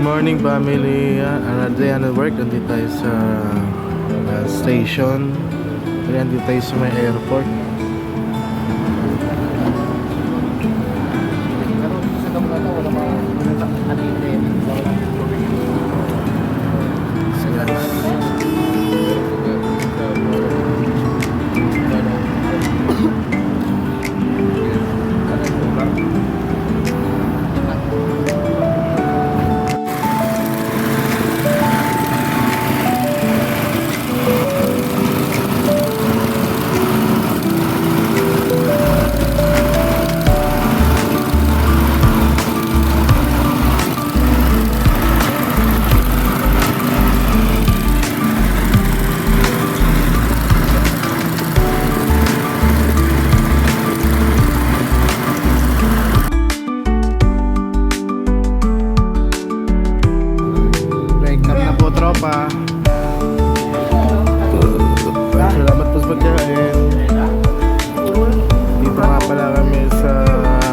morning family. Another day on work. Nandito tayo sa station. Nandito tayo sa may airport. Tropa. Salamat po sa pagkain. Dito nga pala kami sa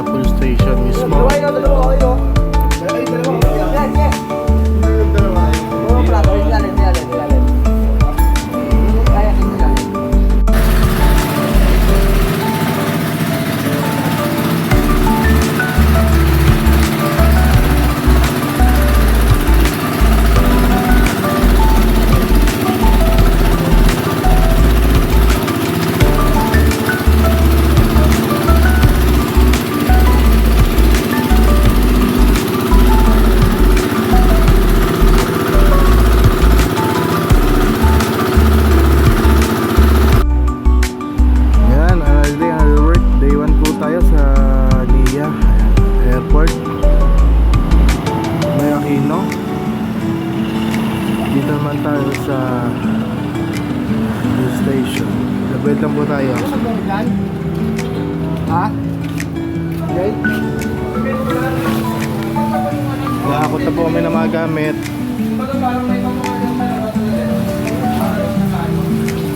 police station mismo. Dito naman tayo sa station. Nag-wait lang po tayo. Ha? Okay. Nakakot na po kami ng mga gamit.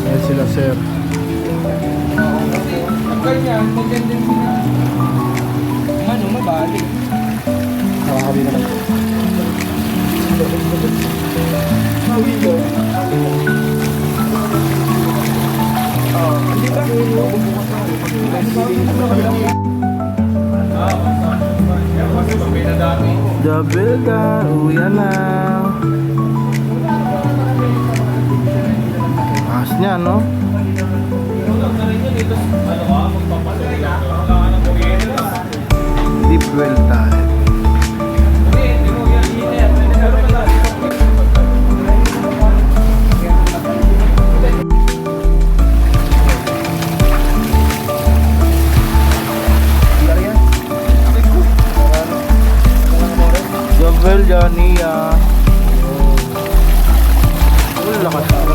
Ayan sila sir. Ano, mabalik. Nakakali naman. Double ka, uwi na. Ahas niya, no? Deep well tayo. Jovel Johnny, lakas.